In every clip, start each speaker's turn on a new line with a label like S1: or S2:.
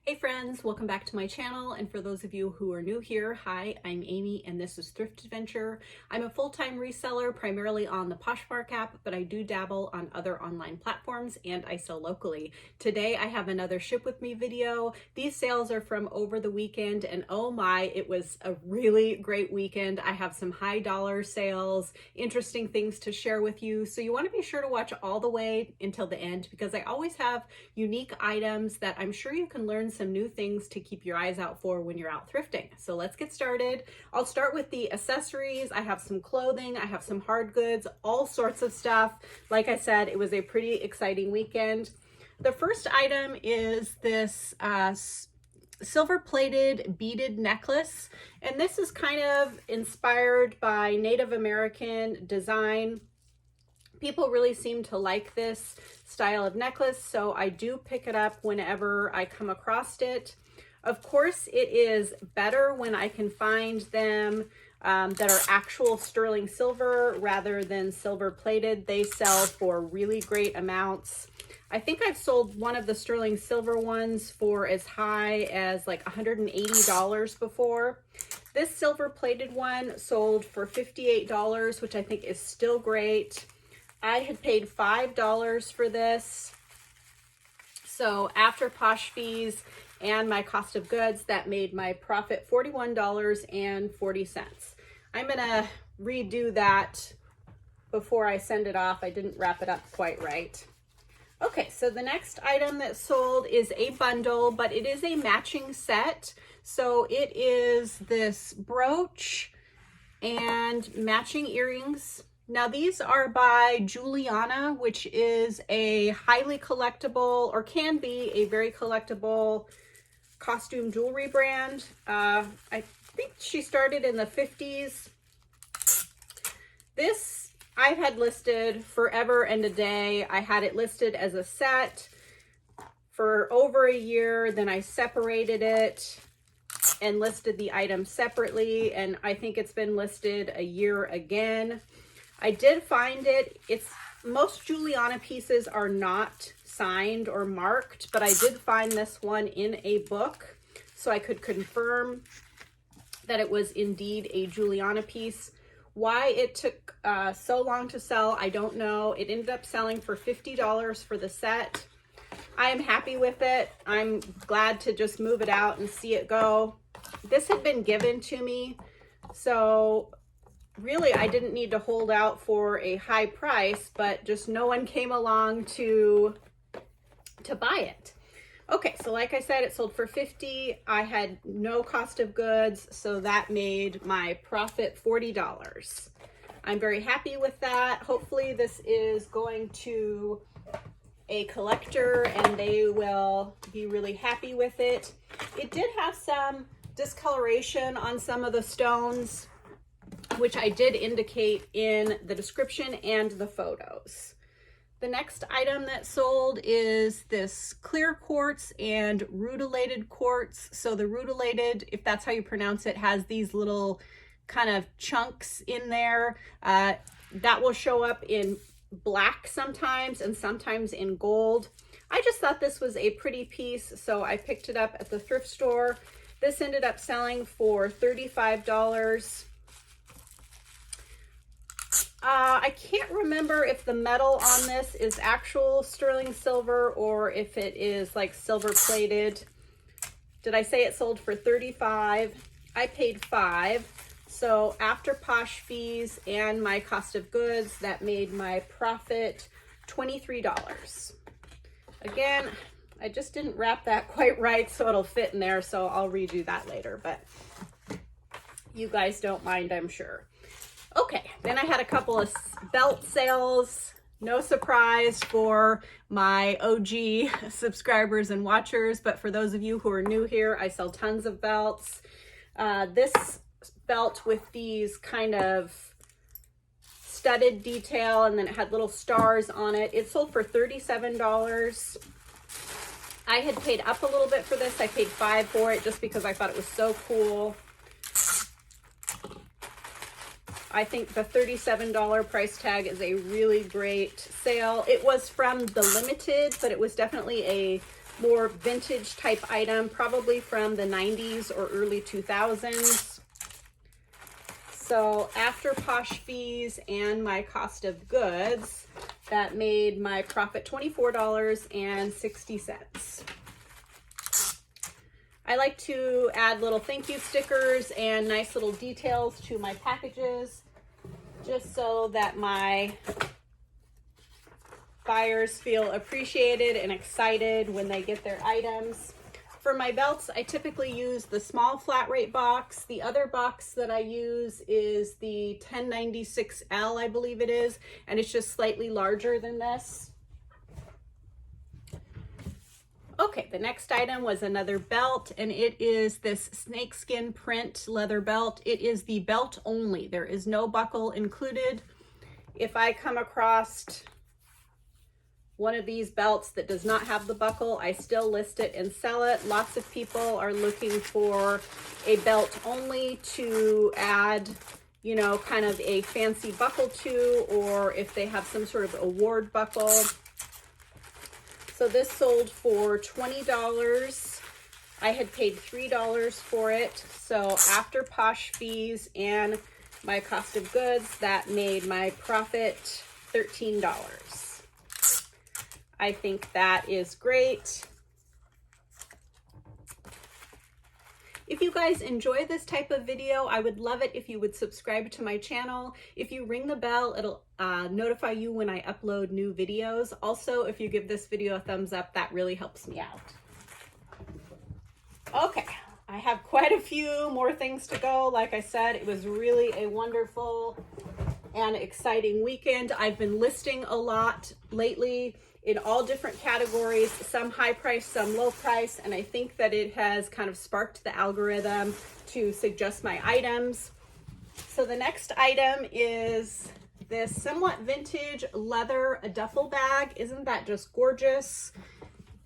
S1: Hey friends, welcome back to my channel, and for those of you who are new here, hi, I'm Amy and this is Thrift Adventure. I'm a full-time reseller primarily on the Poshmark app, but I do dabble on other online platforms and I sell locally. Today I have another ship with me video. These sales are from over the weekend and oh my, it was a really great weekend. I have some high dollar sales, interesting things to share with you, so you want to be sure to watch all the way until the end because I always have unique items that I'm sure you can learn some new things to keep your eyes out for when you're out thrifting. So let's get started. I'll start with the accessories. I have some clothing, I have some hard goods, all sorts of stuff. Like I said, it was a pretty exciting weekend. The first item is this silver plated beaded necklace, and this is kind of inspired by Native American design. People really seem to like this style of necklace, so I do pick it up whenever I come across it. Of course, it is better when I can find them that are actual sterling silver rather than silver plated. They sell for really great amounts. I think I've sold one of the sterling silver ones for as high as like $180 before. This silver plated one sold for $58, which I think is still great. I had paid $5 for this. So after posh fees and my cost of goods, that made my profit $41.40. I'm gonna redo that before I send it off. I didn't wrap it up quite right. Okay, so the next item that sold is a bundle, but it is a matching set. So it is this brooch and matching earrings. Now these are by Juliana, which is a highly collectible, or can be a very collectible costume jewelry brand. I think she started in the 50s. This I've had listed forever and a day. I had it listed as a set for over a year, then I separated it and listed the item separately, and I think it's been listed a year again. I did find it. Most Juliana pieces are not signed or marked, but I did find this one in a book, so I could confirm that it was indeed a Juliana piece. Why it took so long to sell, I don't know. It ended up selling for $50 for the set. I am happy with it. I'm glad to just move it out and see it go. This had been given to me, so really, I didn't need to hold out for a high price, but just no one came along to buy it. Okay, so like I said, it sold for $50. I had no cost of goods, so that made my profit $40. I'm very happy with that. Hopefully this is going to a collector and they will be really happy with it. It did have some discoloration on some of the stones, which I did indicate in the description and the photos. The next item that sold is this clear quartz and rutilated quartz. So the rutilated, if that's how you pronounce it, has these little kind of chunks in there. That will show up in black sometimes and sometimes in gold. I just thought this was a pretty piece, so I picked it up at the thrift store. This ended up selling for $35. I can't remember if the metal on this is actual sterling silver or if it is like silver plated. Did I say it sold for $35? I paid $5. So after posh fees and my cost of goods, that made my profit $23. Again, I just didn't wrap that quite right so it'll fit in there, so I'll redo that later, but you guys don't mind, I'm sure. Okay, then I had a couple of belt sales. No surprise for my OG subscribers and watchers, but for those of you who are new here, I sell tons of belts. This belt with these kind of studded detail, and then it had little stars on it. It sold for $37. I had paid up a little bit for this. I paid $5 for it just because I thought it was so cool. I think the $37 price tag is a really great sale. It was from the limited, but it was definitely a more vintage type item, probably from the 90s or early 2000s. So after Posh fees and my cost of goods, that made my profit $24.60. I like to add little thank you stickers and nice little details to my packages, just so that my buyers feel appreciated and excited when they get their items. For my belts, I typically use the small flat rate box. The other box that I use is the 1096L, I believe it is, and it's just slightly larger than this. Okay, the next item was another belt, and it is this snakeskin print leather belt. It is the belt only. There is no buckle included. If I come across one of these belts that does not have the buckle, I still list it and sell it. Lots of people are looking for a belt only to add, you know, kind of a fancy buckle to, or if they have some sort of award buckle. So this sold for $20. I had paid $3 for it. So after Posh fees and my cost of goods, that made my profit $13. I think that is great. If you guys enjoy this type of video, I would love it if you would subscribe to my channel. If you ring the bell, it'll notify you when I upload new videos. Also, if you give this video a thumbs up, that really helps me out. Okay, I have quite a few more things to go. Like I said, it was really a wonderful and exciting weekend. I've been listing a lot lately in all different categories, some high price, some low price, and I think that it has kind of sparked the algorithm to suggest my items. So the next item is this somewhat vintage leather duffel bag. Isn't that just gorgeous?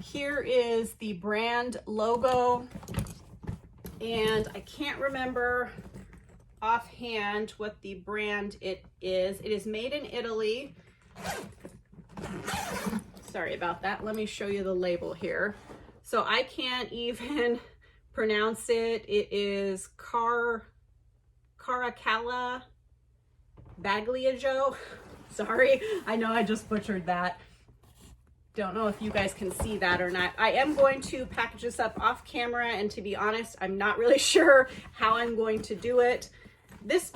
S1: Here is the brand logo, and I can't remember offhand what the brand it is. It is made in Italy. Sorry about that. Let me show you the label here. So I can't even pronounce it. It is Caracalla Bagliajo. Sorry, I know I just butchered that. Don't know if you guys can see that or not. I am going to package this up off camera, and to be honest, I'm not really sure how I'm going to do it.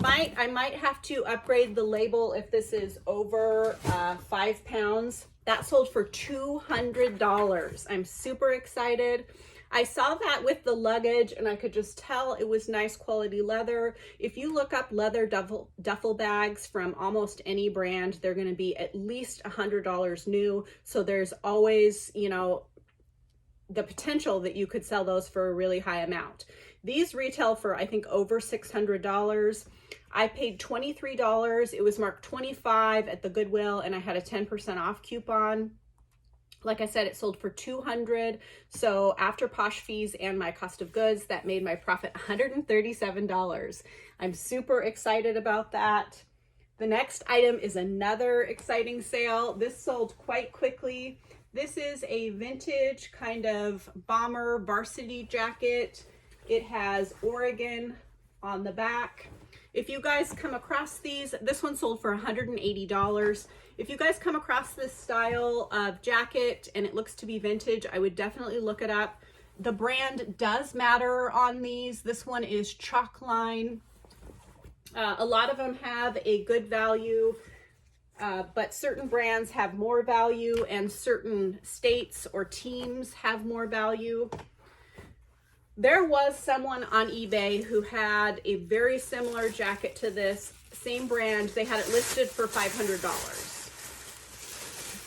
S1: I might have to upgrade the label if this is over 5 pounds. That sold for $200. I'm super excited. I saw that with the luggage, and I could just tell it was nice quality leather. If you look up leather duffel bags from almost any brand, they're going to be at least $100 new. So there's always, you know, the potential that you could sell those for a really high amount. These retail for, I think, over $600. I paid $23. It was marked $25 at the Goodwill, and I had a 10% off coupon. Like I said, it sold for $200. So after Posh fees and my cost of goods, that made my profit $137. I'm super excited about that. The next item is another exciting sale. This sold quite quickly. This is a vintage kind of bomber varsity jacket. It has Oregon on the back. If you guys come across these, this one sold for $180. If you guys come across this style of jacket and it looks to be vintage, I would definitely look it up. The brand does matter on these. This one is Chalkline. A lot of them have a good value, but certain brands have more value and certain states or teams have more value. There was someone on eBay who had a very similar jacket to this, same brand. They had it listed for $500.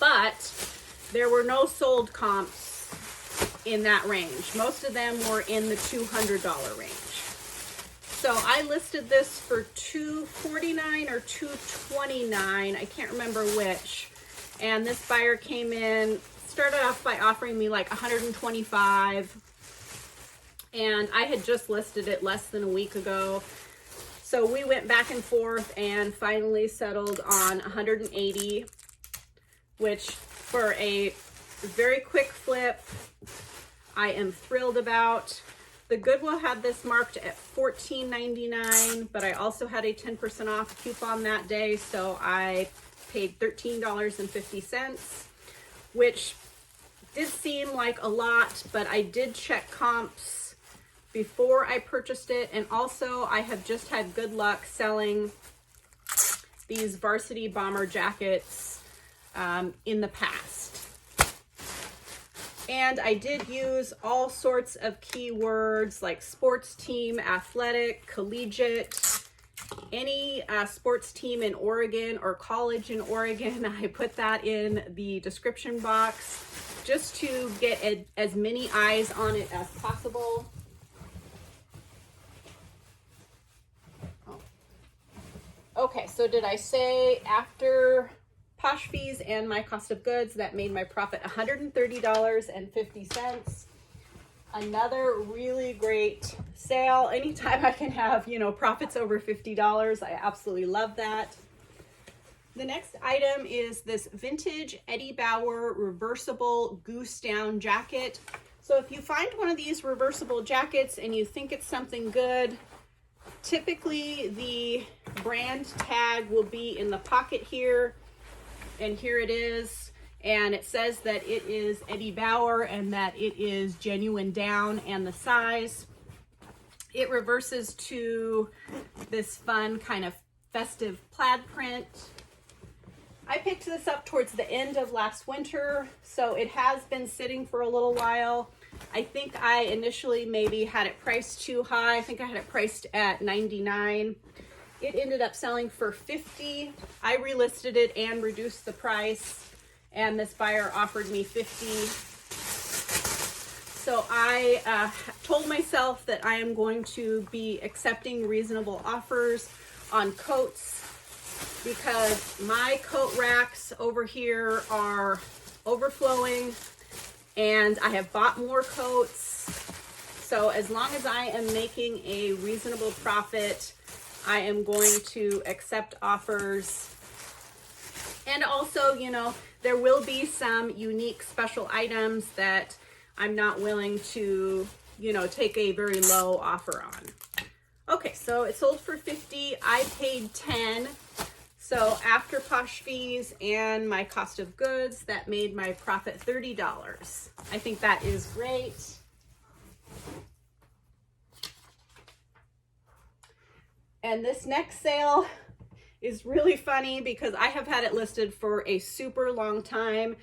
S1: But there were no sold comps in that range. Most of them were in the $200 range. So I listed this for $249 or $229. I can't remember which. And this buyer came in, started off by offering me like $125. And I had just listed it less than a week ago. So we went back and forth and finally settled on $180, which for a very quick flip. I am thrilled about. The Goodwill had this marked at $14.99, but I also had a 10% off coupon that day, so I paid $13.50, which did seem like a lot, but I did check comps before I purchased it, and also I have just had good luck selling these varsity bomber jackets in the past. And I did use all sorts of keywords like sports team, athletic, collegiate, any sports team in Oregon or college in Oregon. I put that in the description box just to get as many eyes on it as possible. Okay, so did I say after Posh fees and my cost of goods, that made my profit $130.50. Another really great sale. Anytime I can have, you know, profits over $50, I absolutely love that. The next item is this vintage Eddie Bauer reversible goose down jacket. So if you find one of these reversible jackets and you think it's something good, typically the brand tag will be in the pocket here. And here it is, and it says that it is Eddie Bauer and that it is genuine down and the size. It reverses to this fun kind of festive plaid print. I picked this up towards the end of last winter, so it has been sitting for a little while. I think I initially maybe had it priced too high. I think I had it priced at $99. It ended up selling for $50. I relisted it and reduced the price, and this buyer offered me $50. So I told myself that I am going to be accepting reasonable offers on coats because my coat racks over here are overflowing and I have bought more coats. So as long as I am making a reasonable profit, I am going to accept offers. And also, you know, there will be some unique special items that I'm not willing to, you know, take a very low offer on. Okay, so it sold for $50. I paid $10. So after Posh fees and my cost of goods, that made my profit $30. I think that is great. And this next sale is really funny because I have had it listed for a super long time,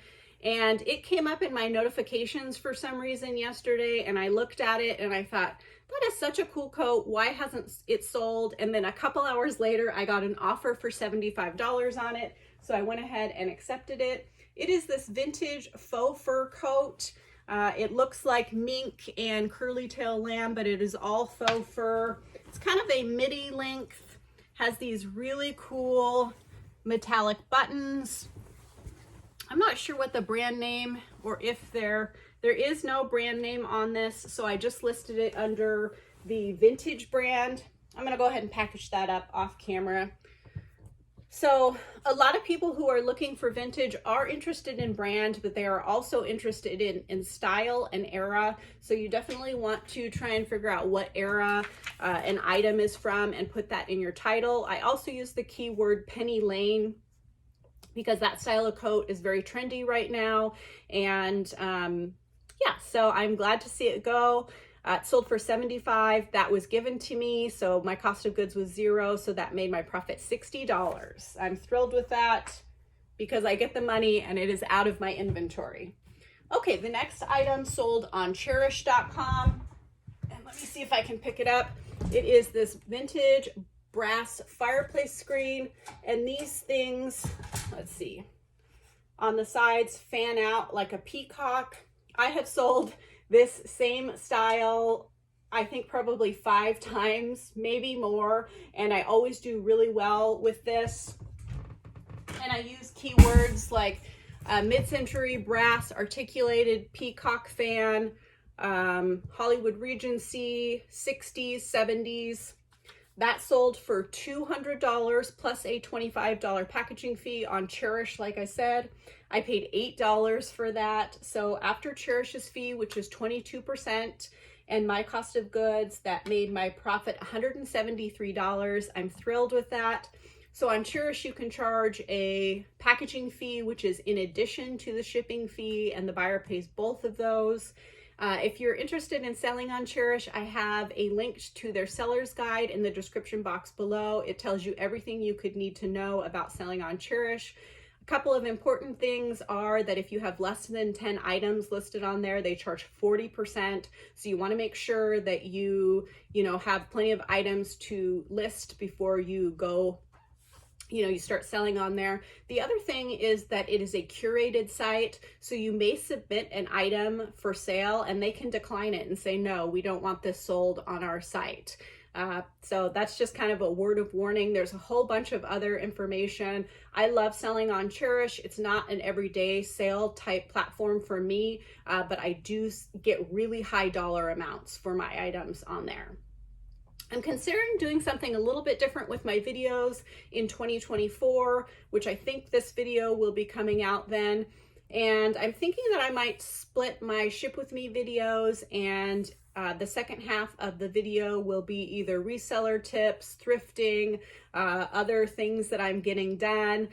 S1: and it came up in my notifications for some reason yesterday, and I looked at it and I thought, that is such a cool coat. Why hasn't it sold? And then a couple hours later, I got an offer for $75 on it. So I went ahead and accepted it. It is this vintage faux fur coat. It looks like mink and curly tail lamb, but it is all faux fur. It's kind of a midi length, has these really cool metallic buttons. I'm not sure what the brand name, or if there is no brand name on this, so I just listed it under the vintage brand. I'm gonna go ahead and package that up off camera. So a lot of people who are looking for vintage are interested in brand, but they are also interested in style and era. So you definitely want to try and figure out what era an item is from and put that in your title. I also use the keyword penny lane because that style of coat is very trendy right now. And yeah, so I'm glad to see it go. It sold for $75. That was given to me, so my cost of goods was $0, so that made my profit $60. I'm thrilled with that because I get the money and it is out of my inventory. Okay, the next item sold on Chairish.com, and let me see if I can pick it up. It is this vintage brass fireplace screen, and these things, let's see, on the sides fan out like a peacock. I have sold this same style, I think probably 5 times, maybe more, and I always do really well with this. And I use keywords like mid-century brass articulated peacock fan, Hollywood Regency, 60s, 70s. That sold for $200 plus a $25 packaging fee on Chairish. Like I said, I paid $8 for that. So after Chairish's fee, which is 22%, and my cost of goods, that made my profit $173. I'm thrilled with that. So on Chairish, you can charge a packaging fee, which is in addition to the shipping fee, and the buyer pays both of those. If you're interested in selling on Chairish, I have a link to their seller's guide in the description box below. It tells you everything you could need to know about selling on Chairish. A couple of important things are that if you have less than 10 items listed on there, they charge 40%. So you want to make sure that you have plenty of items to list before you go, you start selling on there. The other thing is that it is a curated site. So you may submit an item for sale and they can decline it and say, no, we don't want this sold on our site. So that's just kind of a word of warning. There's a whole bunch of other information. I love selling on Chairish. It's not an everyday sale type platform for me, but I do get really high dollar amounts for my items on there. I'm considering doing something a little bit different with my videos in 2024, which I think this video will be coming out then. And I'm thinking that I might split my Ship With Me videos, and the second half of the video will be either reseller tips, thrifting, other things that I'm getting done.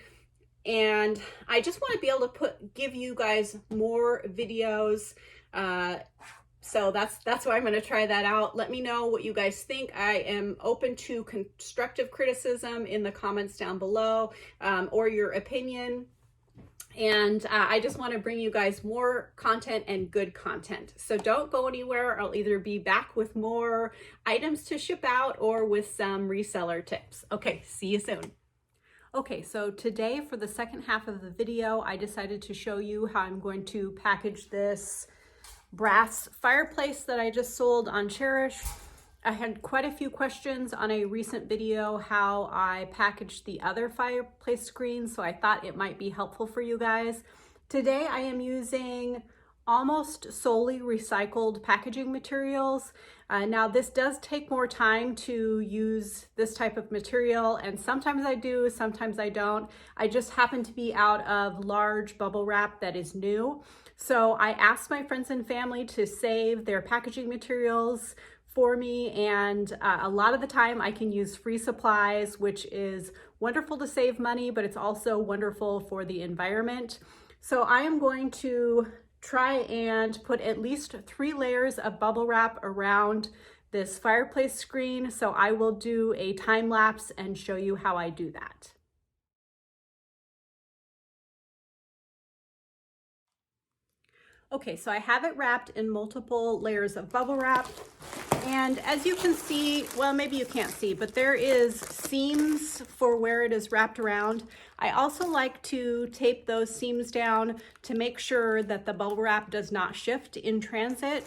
S1: And I just want to be able to give you guys more videos. So that's why I'm going to try that out. Let me know what you guys think. I am open to constructive criticism in the comments down below, or your opinion. And I just want to bring you guys more content and good content. So don't go anywhere. I'll either be back with more items to ship out or with some reseller tips. Okay, see you soon. Okay, so today for the second half of the video, I decided to show you how I'm going to package this brass fireplace that I just sold on Chairish. I had quite a few questions on a recent video how I packaged the other fireplace screen, so I thought it might be helpful for you guys. Today I am using almost solely recycled packaging materials. Now this does take more time to use this type of material, and sometimes I do, sometimes I don't. I just happen to be out of large bubble wrap that is new. So I asked my friends and family to save their packaging materials for me, and a lot of the time I can use free supplies, which is wonderful to save money, but it's also wonderful for the environment. So I am going to try and put at least 3 layers of bubble wrap around this fireplace screen. So I will do a time lapse and show you how I do that. Okay, so I have it wrapped in multiple layers of bubble wrap. And as you can see, well, maybe you can't see, but there is seams for where it is wrapped around. I also like to tape those seams down to make sure that the bubble wrap does not shift in transit.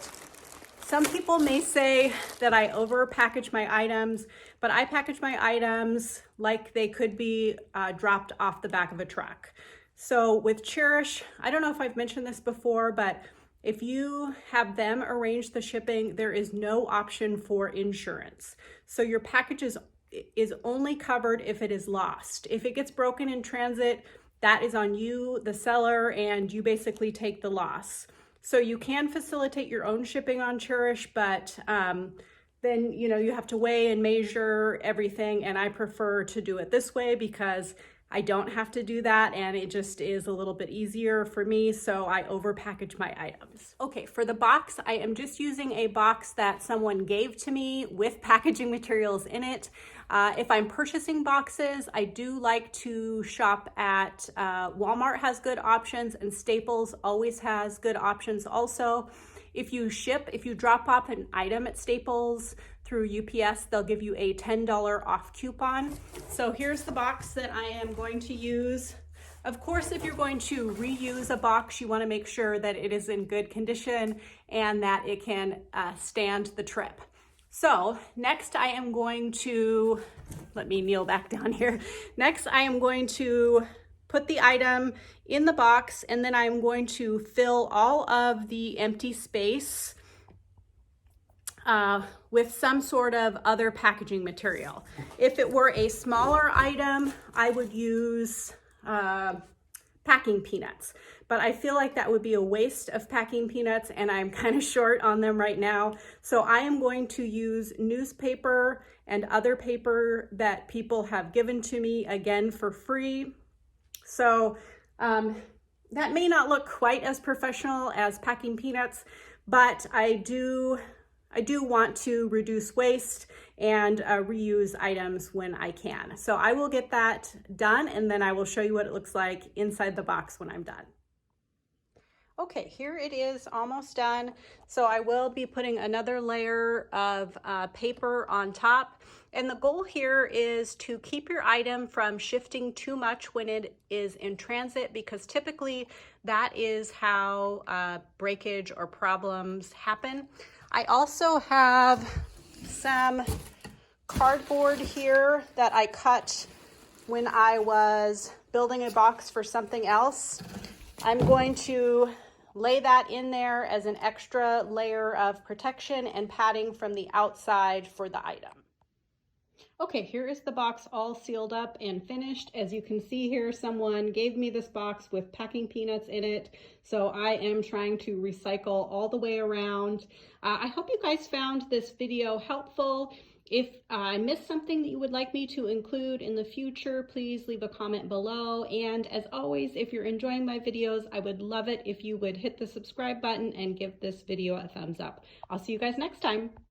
S1: Some people may say that I over package my items, but I package my items like they could be dropped off the back of a truck. So with Chairish, I don't know if I've mentioned this before, but if you have them arrange the shipping, there is no option for insurance. So your package is only covered if it is lost. If it gets broken in transit, that is on you, the seller, and you basically take the loss. So you can facilitate your own shipping on Chairish, but then you have to weigh and measure everything, and I prefer to do it this way because I don't have to do that, and it just is a little bit easier for me, so I over package my items. Okay, for the box, I am just using a box that someone gave to me with packaging materials in it. If I'm purchasing boxes, I do like to shop at Walmart has good options, and Staples always has good options also. If you drop off an item at Staples through UPS, they'll give you a $10 off coupon. So here's the box that I am going to use. Of course, if you're going to reuse a box, you want to make sure that it is in good condition and that it can stand the trip. So next I am going to, let me kneel back down here. Next I am going to put the item in the box, and then I'm going to fill all of the empty space with some sort of other packaging material. If it were a smaller item, I would use packing peanuts, but I feel like that would be a waste of packing peanuts, and I'm kind of short on them right now. So I am going to use newspaper and other paper that people have given to me, again, for free. So that may not look quite as professional as packing peanuts, but I do want to reduce waste and reuse items when I can. So I will get that done, and then I will show you what it looks like inside the box when I'm done. Okay, here it is, almost done. So I will be putting another layer of paper on top. And the goal here is to keep your item from shifting too much when it is in transit, because typically that is how breakage or problems happen. I also have some cardboard here that I cut when I was building a box for something else. I'm going to lay that in there as an extra layer of protection and padding from the outside for the item. Okay, here is the box all sealed up and finished. As you can see here, someone gave me this box with packing peanuts in it, so I am trying to recycle all the way around. I hope you guys found this video helpful. If I missed something that you would like me to include in the future, please leave a comment below. And as always, if you're enjoying my videos, I would love it if you would hit the subscribe button and give this video a thumbs up. I'll see you guys next time.